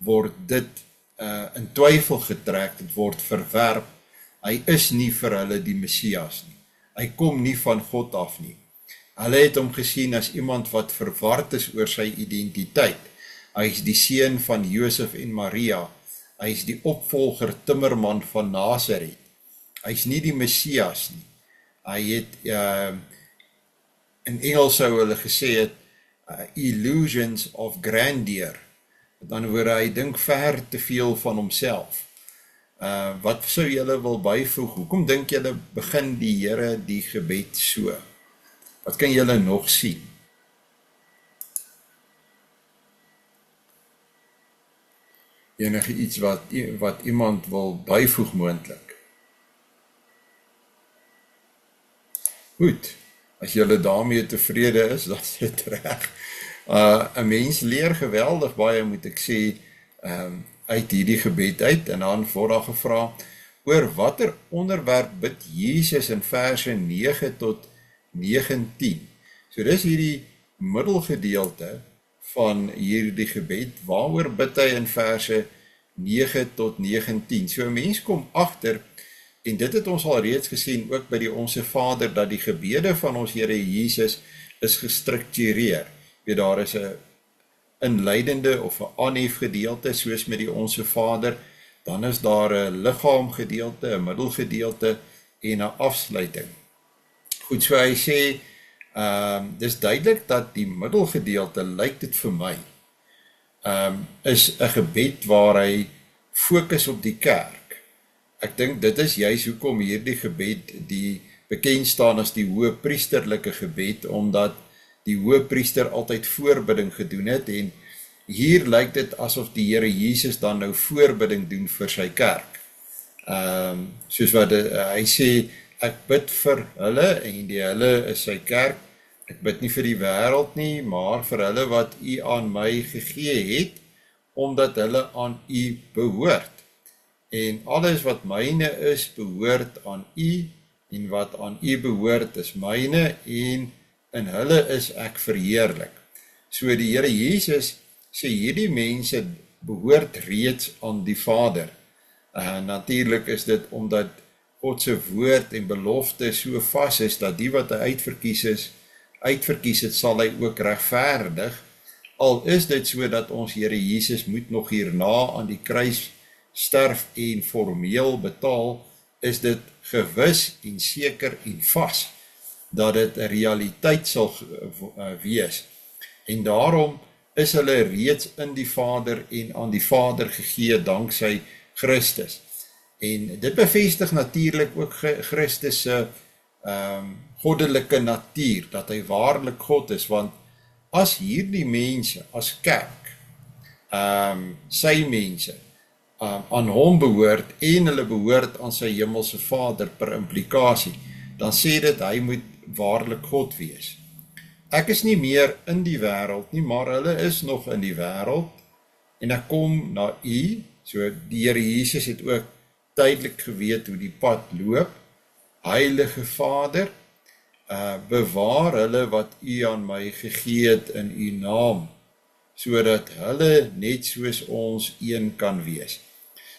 word dit in twyfel getrek, dit word verwerp. Hy is nie vir hulle die Messias nie. Hy kom nie van God af nie. Hulle het hom gesien as iemand wat verward is oor sy identiteit. Hy is die seun van Josef en Maria. Hy is die opvolger timmerman van Nazareth. Hy is nie die Messias nie. Hy het, in Engels sou hulle gesê het, illusions of grandeur. Met ander woorde, hy dink ver te veel van homself. Wat sou julle wil byvoeg? Hoekom dink julle begin die Here die gebed so? Wat kan julle nog sien? Enige iets wat iemand wil byvoeg moontlik? Goed, as julle daarmee tevrede is, dan is dit reg. 'n Mens leer geweldig baie, moet ek sê, uit hierdie gebed uit, en dan word daar gevra, oor watter onderwerp bid Jesus in verse 9 tot 19. So dis hierdie middelgedeelte van hierdie gebed, waaroor bid hy in verse 9 tot 19. So 'n mens kom agter, en dit het ons al reeds gesien, ook by die Onse Vader, dat die gebede van ons Here Jesus is gestruktureer. Daar is 'n inleidende of 'n aanhef gedeelte, soos met die Onse Vader, dan is daar 'n liggaamgedeelte, 'n middelgedeelte en 'n afsluiting. Goed, so hy sê, dis duidelik dat die middelgedeelte, lyk dit vir my, is 'n gebed waar hy fokus op die kerk. Ek dink dit is juis hoekom hierdie gebed die bekend staan as die hoëpriesterlike gebed, omdat die hoëpriester altyd voorbidding gedoen het, en hier lyk dit asof die Here Jesus dan nou voorbidding doen vir sy kerk. Soos wat hy sê, ek bid vir hulle, en die hulle is sy kerk. Ek bid nie vir die wêreld nie, maar vir hulle wat U aan my gegee het, omdat hulle aan U behoort. En alles wat myne is, behoort aan U, en wat aan U behoort is myne, en in hulle is ek verheerlik. So die Here Jesus sê, hierdie mense behoort reeds aan die Vader. Natuurlik is dit omdat God se woord en belofte so vas is, dat die wat hy uitverkies het, sal hy ook regverdig. Al is dit so dat ons Here Jesus moet nog hierna aan die kruis sterf en formeel betaal, is dit gewis en seker en vas, dat dit 'n realiteit sal wees. En daarom is hulle reeds in die Vader en aan die Vader gegee danksy Christus. En dit bevestig natuurlik ook Christus se goddelike natuur, dat hy waarlik God is, want as hierdie mense, as kerk, sy mense, aan hom behoort, en hulle behoort aan sy hemelse Vader per implikasie, dan sê dit, hy moet waarlik God wees. Ek is nie meer in die wêreld nie, maar hulle is nog in die wêreld, en ek kom na U, so die Here Jesus het ook duidelik geweet hoe die pad loop. Heilige Vader, bewaar hulle wat U aan my gegee het in U naam, sodat hulle net soos ons een kan wees.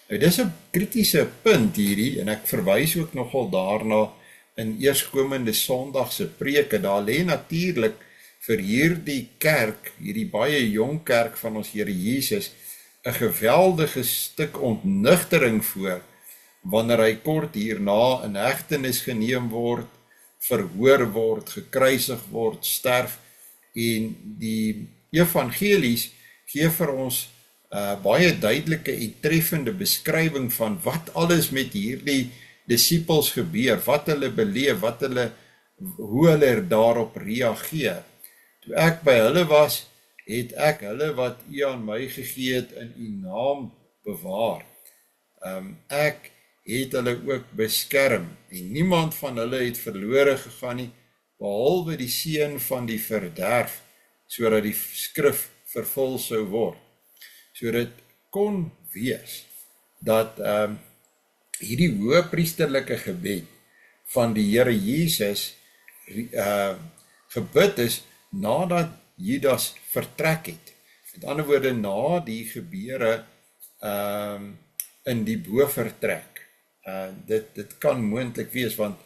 Nou, dis 'n kritiese punt hierdie, en ek verwys ook nogal daarna in eerskomende Sondag se preke. Daar lê natuurlik vir hierdie kerk, hierdie baie jong kerk van ons Here Jesus, 'n geweldige stuk ontnugtering voor, wanneer hy kort hierna in hegtenis geneem word, verhoor word, gekruisig word, sterf, en die evangelies gee vir ons baie duidelike en treffende beskrywing van wat alles met hierdie disippels gebeur, wat hulle beleef, hoe hulle daarop reageer. Toe ek by hulle was, het ek hulle wat U aan my gegee het in U naam bewaar. Ek het hulle ook beskerm, en niemand van hulle het verlore gegaan nie, behalwe die seun van die verderf, sodat die skrif vervul sou word. So dit kon wees, dat hierdie hoëpriesterlike gebed van die Here Jesus gebid is nadat Judas vertrek het. Met ander woorde, na die gebeure in die bovertrek. Dit kan moontlik wees, want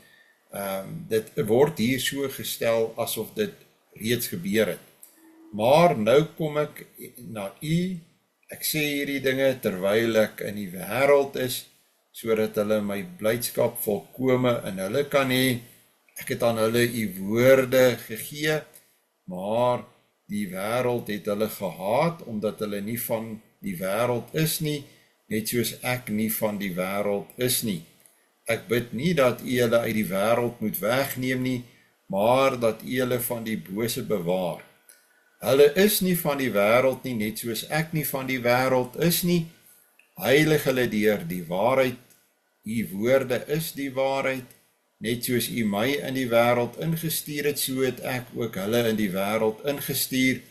dit word hier so gestel asof dit reeds gebeur het. Maar nou kom ek na u, ek sê hierdie dinge terwyl ek in die wêreld is, sodat hulle my blydskap volkome in hulle kan hê. Ek het aan hulle u woorde gegee, maar die wêreld het hulle gehaat, omdat hulle nie van die wêreld is nie, net soos ek nie van die wêreld is nie. Ek bid nie dat u hulle uit die wêreld moet wegneem nie, maar dat u hulle van die bose bewaar. Hulle is nie van die wêreld nie, net soos ek nie van die wêreld is nie. Heilig hulle deur die waarheid, u woorde is die waarheid, net soos u my in die wêreld ingestuur het, so het ek ook hulle in die wêreld ingestuur,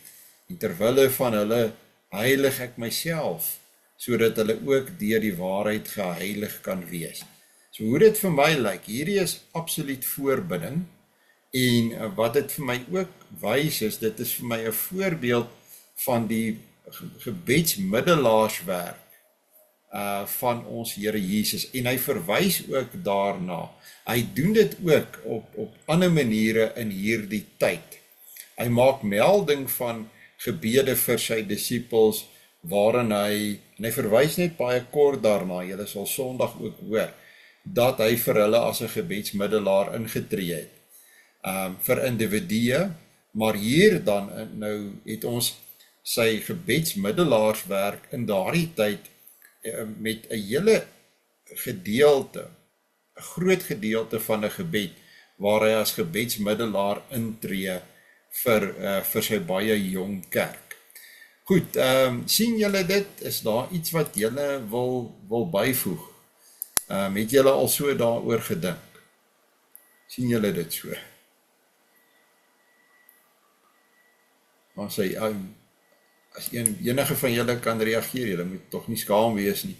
en terwille van hulle heilig ek myself, sodat hulle ook deur die waarheid geheilig kan wees. So hoe dit vir my lyk, hierdie is absoluut voorbidding, en wat dit vir my ook wys is, dit is vir my 'n voorbeeld van die gebedsmiddelaarswerk van ons Here Jesus, en hy verwys ook daarna. Hy doen dit ook op ander maniere in hierdie tyd. Hy maak melding van gebede vir sy disippels, waarin en hy verwys net baie kort daarna, julle sal Sondag ook hoor, dat hy vir hulle as 'n gebedsmiddelaar ingetree het. Vir individue, maar hier dan, nou het ons sy gebedsmiddelaarswerk in daardie tyd, met 'n hele gedeelte, 'n groot gedeelte van 'n gebed, waar hy as gebedsmiddelaar intree vir sy baie jong kerk. Goed, sien julle dit? Is daar iets wat julle wil byvoeg? Het julle al so daaroor gedink? Sien julle dit so? Maar as enige van julle kan reageer, julle moet tog nie skaam wees nie.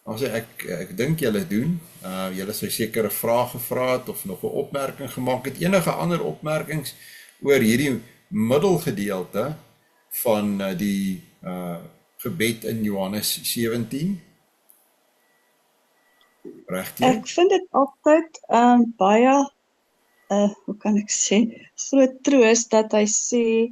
Maar ek dink julle doen, julle sou sekere vrae gevra het, of nog 'n opmerking gemaak het, enige ander opmerkings oor hierdie middelgedeelte van die gebed in Johannes 17? Regtig? Ek vind dit altyd baie, hoe kan ek sê, groot troos dat hy sê,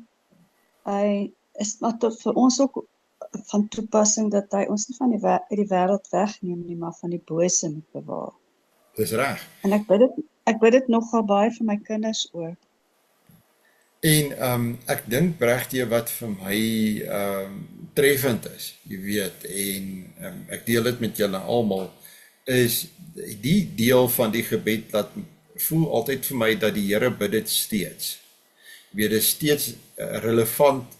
hy is maar tot vir ons ook van toepassing dat hy ons nie van die wêreld wegneem nie, maar van die bose moet bewaar. Dis reg. En ek bid dit nogal baie vir my kinders ook. En ek dink regtig wat vir my treffend is, jy weet, en ek deel dit met julle almal, is die deel van die gebed dat voel altyd vir my dat die Here bid dit steeds. Jy weet, dit is steeds relevant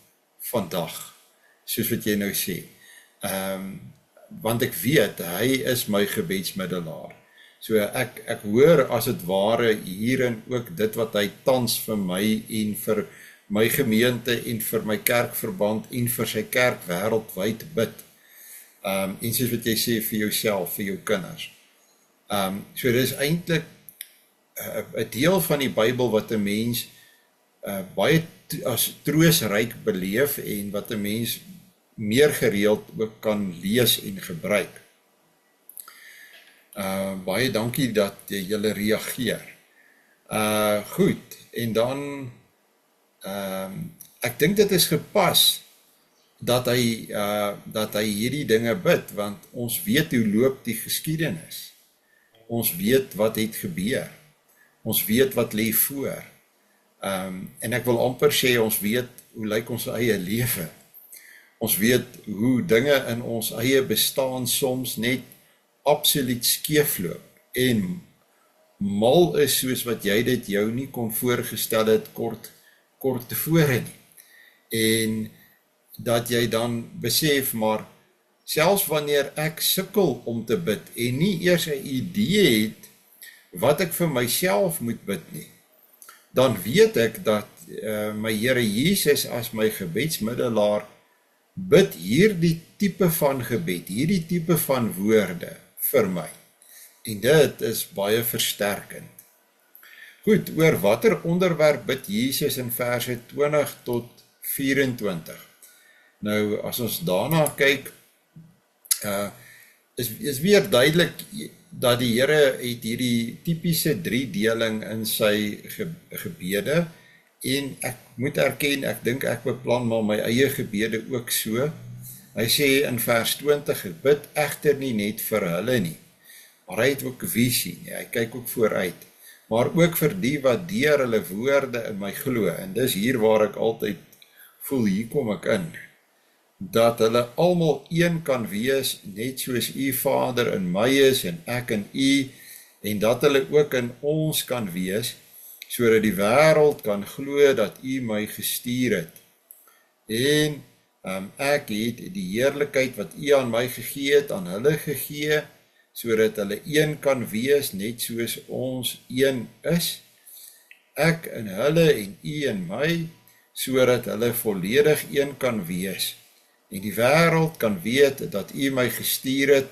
vandag, soos wat jy nou sê. Want ek weet, hy is my gebedsmiddelaar. So ek hoor as het ware hierin ook dit wat hy tans vir my en vir my gemeente en vir my kerkverband en vir sy kerk wêreldwyd bid. En soos wat jy sê vir jouself, vir jou kinders. So dit is eintlik 'n deel van die Bybel wat 'n mens baie as troosryk beleef en wat 'n mens meer gereeld ook kan lees en gebruik. Baie dankie dat julle reageer. Goed, en dan ek dink dit is gepas dat hy hierdie dinge bid, want ons weet hoe loop die geskiedenis. Ons weet wat het gebeur. Ons weet wat lê voor. En ek wil amper sê, ons weet hoe lyk ons eie lewe. Ons weet hoe dinge in ons eie bestaan soms net absoluut skeefloop en mal is soos wat jy dit jou nie kon voorgestel het kort tevore nie. En dat jy dan besef, maar selfs wanneer ek sukkel om te bid en nie eers 'n idee het wat ek vir myself moet bid nie, dan weet ek dat my Here Jesus as my gebedsmiddelaar bid hierdie tipe van gebed, hierdie tipe van woorde vir my. En dit is baie versterkend. Goed, oor watter onderwerp bid Jesus in verse 20 tot 24? Nou, as ons daarna kyk, is weer duidelik dat die Here het hierdie typiese driedeling in sy gebede, en ek moet erken, ek dink ek beplan maar my eie gebede ook so. Hy sê in vers 20, ek bid egter nie net vir hulle nie, maar hy het ook visie, hy kyk ook vooruit, maar ook vir die wat deur hulle woorde in my glo, en dis hier waar ek altyd voel, hier kom ek in, dat hulle almal een kan wees, net soos u Vader in my is, en ek in u, en dat hulle ook in ons kan wees, sodat die wêreld kan glo dat u my gestuur het. En ek het die heerlikheid wat u aan my gegee het, aan hulle gegee, sodat hulle een kan wees, net soos ons een is. Ek in hulle en u in my, sodat hulle volledig een kan wees. En die wêreld kan weet dat u my gestuur het,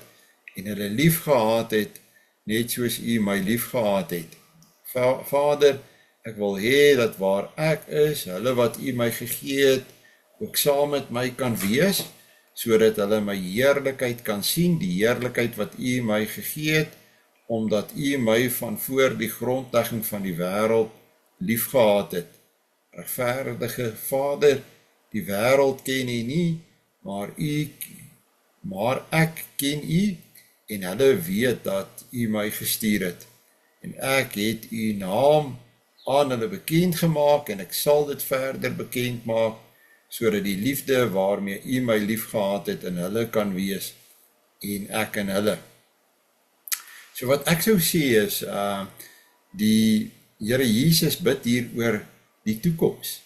en hulle lief gehad het, net soos u my lief gehad het. Vader, ek wil hê dat waar ek is, hulle wat u my gegee het, ook saam met my kan wees, sodat hulle my heerlikheid kan sien, die heerlikheid wat u my gegee het, omdat u my van voor die grondlegging van die wêreld lief gehad het. Regverdige Vader, die wêreld ken u nie, maar ek ken u, en hulle weet dat u my gestuur het. En ek het u naam aan hulle bekend gemaak, en ek sal dit verder bekend maak, sodat die liefde waarmee u my lief gehad het in hulle kan wees, en ek in hulle. So wat ek sou sê is, die Here Jesus bid hier oor die toekoms.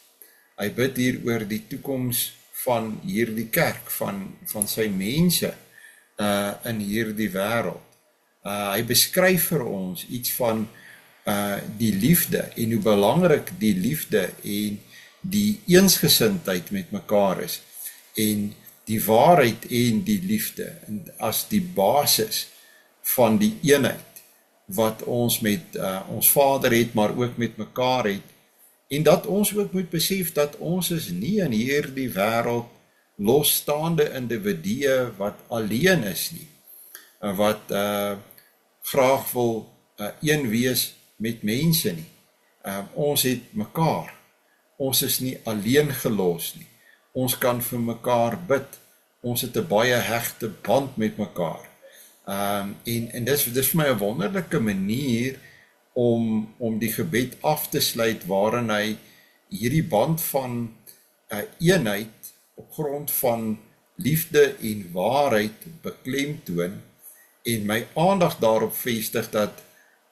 Hy bid hier oor die toekoms van hierdie kerk, van sy mense in hierdie wêreld. Hy beskryf vir ons iets van die liefde, en hoe belangrik die liefde en die eensgesindheid met mekaar is, en die waarheid en die liefde, en as die basis van die eenheid, wat ons met ons Vader het, maar ook met mekaar het, en dat ons ook moet besef, dat ons is nie in hierdie wêreld losstaande individue wat alleen is nie, wat graag wil een wees met mense nie. Ons het mekaar, ons is nie alleen gelos nie, ons kan vir mekaar bid, ons het 'n baie hegte band met mekaar, en dis vir my 'n wonderlike manier om die gebed af te sluit, waarin hy hierdie band van eenheid op grond van liefde en waarheid beklemtoon, en my aandag daarop vestig dat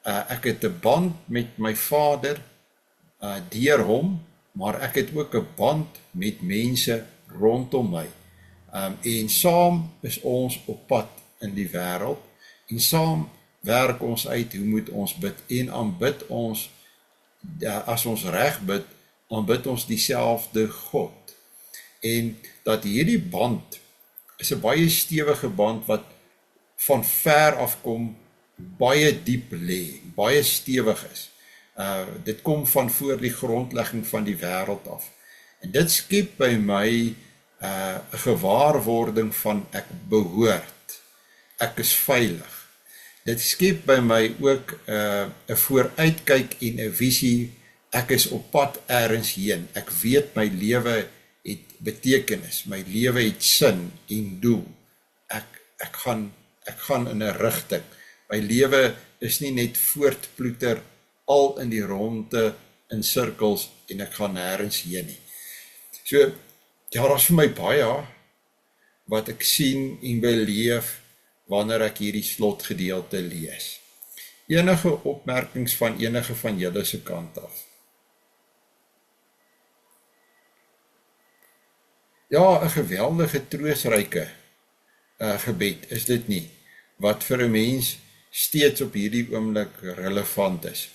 ek het 'n band met my Vader deur hom, maar ek het ook 'n band met mense rondom my. En saam is ons op pad in die wêreld, en saam werk ons uit hoe moet ons bid, en aanbid ons, as ons reg bid, aanbid ons dieselfde God. En dat hierdie band is 'n baie stewige band wat van ver af kom, baie diep lê, baie stewig is. Dit kom van voor die grondlegging van die wêreld af. En dit skep by my 'n gewaarwording van ek behoort, ek is veilig. Dit skep by my ook 'n vooruitkyk en 'n visie, ek is op pad ergens heen, ek weet my lewe het betekenis, my lewe het sin en doel, ek gaan in 'n rigting, my lewe is nie net voortploeter, al in die ronde, in sirkels, en ek gaan nêrens heen nie. So, ja, daar is vir my baie, wat ek sien en beleef, wanneer ek hierdie slotgedeelte lees. Enige opmerkings van enige van julle se kant af? Ja, 'n geweldige troosryke gebed is dit nie, wat vir 'n mens steeds op hierdie oomblik relevant is.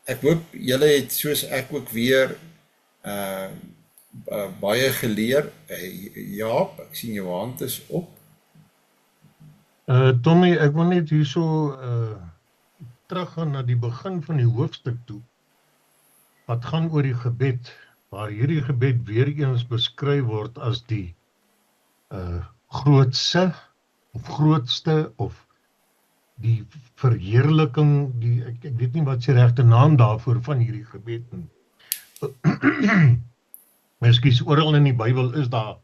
Ek hoop julle het soos ek ook weer baie geleer. Jaap, ek sien jou hand is op. Tommy, ek wil net hierso teruggaan na die begin van die hoofstuk toe, wat gaan oor die gebed, waar hierdie gebed weer eens beskryf word as die grootste, of grootste, of die verheerliking, ek weet nie wat se regte naam daarvoor van hierdie gebed nie. Ekskuus, oral in die Bybel is daar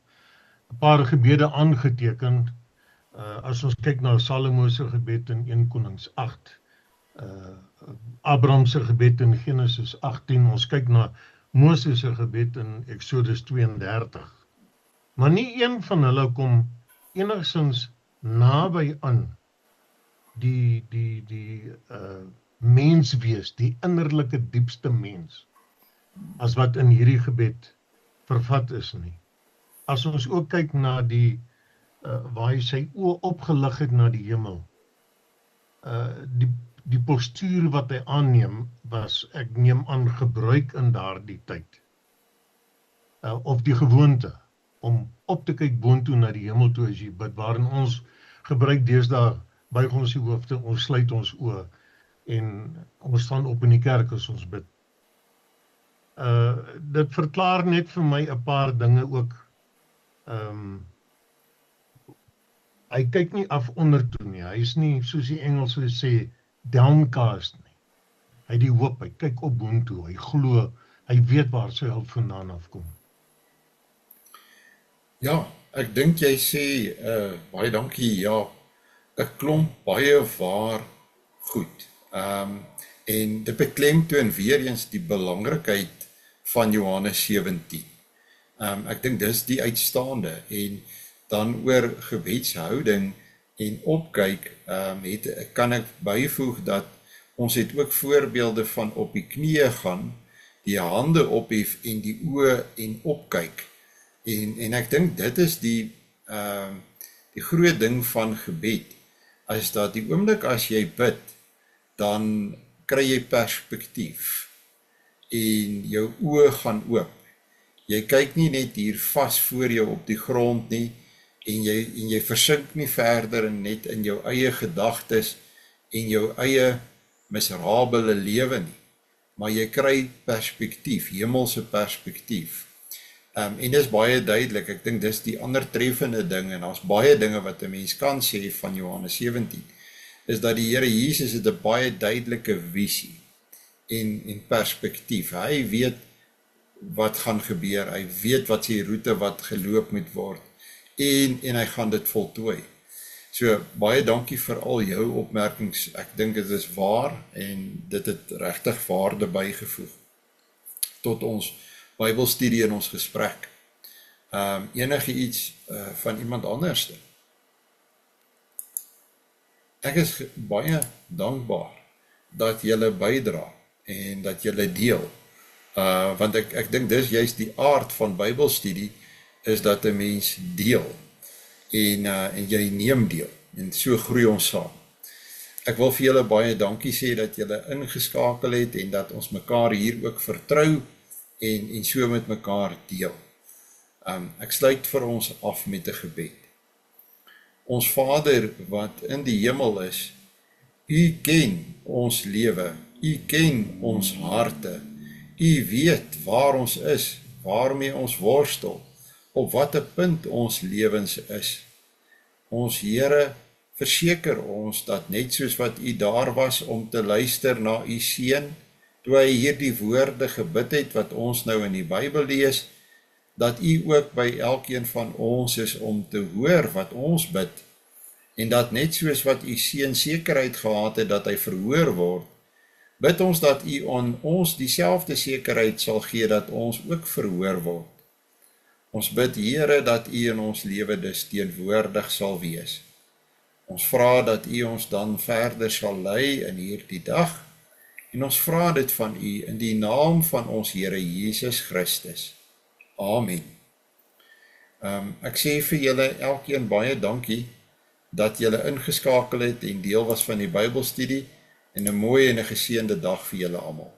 'n paar gebede aangeteken. As ons kyk na Salomo se gebed in 1 Konings 8, Abraham se gebed in Genesis 18, ons kyk na Moses se gebed in Exodus 32. Maar nie een van hulle kom enigstens naby aan die menswees, die innerlike diepste mens, as wat in hierdie gebed vervat is nie. As ons ook kyk na die waar hy sy oë opgelig het na die hemel, die postuur wat hy aanneem was, ek neem aan, gebruik in daardie tyd, of die gewoonte om op te kyk boontoe na die hemel toe as jy bid, waarin ons gebruik deesdae, buig ons die hoofde, ons sluit ons oë en ons staan op in die kerk as ons bid. Dit verklaar net vir my 'n paar dinge ook. Hy kyk nie af ondertoe nie, hy is nie, soos die Engels sê, downcast nie. Hy het die hoop, hy kyk op boontoe, hy glo, hy weet waar sy hulp vandaan afkom. Ja, ek dink jy sê, baie dankie, ja, 'n klomp baie waar goed. En dit beklemtoon weer eens die belangrikheid van Johannes 17. Ek dink dis die uitstaande, en dan oor gebedshouding en opkyk, kan ek byvoeg dat ons het ook voorbeelde van op die knieë gaan, die hande ophef en die oë en opkyk. En ek dink dit is die groot ding van gebed, is dat die oomblik as jy bid, dan kry jy perspektief en jou oë gaan oop. Jy kyk nie net hier vas voor jou op die grond nie, en jy versink nie verder net in jou eie gedagtes en jou eie miserabele lewe nie, maar jy kry perspektief, hemelse perspektief. En dis baie duidelik, ek dink dis die ander treffende ding, en daar's baie dinge wat 'n mens kan sê van Johannes 17, is dat die Here Jesus het 'n baie duidelike visie en perspektief. Hy weet wat gaan gebeur, hy weet wat die roete wat geloop moet word, en hy gaan dit voltooi. So, baie dankie vir al jou opmerkings, ek dink dit is waar, en dit het regtig waarde bygevoeg tot ons Bybelstudie in ons gesprek. Enige iets van iemand anderste? Ek is baie dankbaar dat julle bydra en dat julle deel, want ek dink dis juist die aard van Bybelstudie, is dat 'n mens deel, en jy neem deel, en so groei ons saam. Ek wil vir julle baie dankie sê dat julle ingeskakel het, en dat ons mekaar hier ook vertrou, en so met mekaar deel. Ek sluit vir ons af met 'n gebed. Ons Vader wat in die hemel is, U ken ons lewe, U ken ons harte, U weet waar ons is, waarmee ons worstel, op watter punt ons lewens is. Ons Here, verseker ons dat net soos wat U daar was om te luister na U seun, toe hy hierdie woorde gebid het wat ons nou in die Bybel lees, dat U ook by elkeen van ons is om te hoor wat ons bid, en dat net soos wat U seun sekerheid gehad het dat hy verhoor word, bid ons dat U aan ons dieselfde sekerheid sal gee dat ons ook verhoor word. Ons bid, Here, dat U in ons lewe dus teenwoordig sal wees. Ons vra dat U ons dan verder sal lei in hierdie dag, en ons vra dit van U in die naam van ons Here Jesus Christus. Amen. Ek sê vir julle elkeen baie dankie dat julle ingeskakel het en deel was van die Bybelstudie, en 'n mooi en 'n geseënde dag vir julle almal.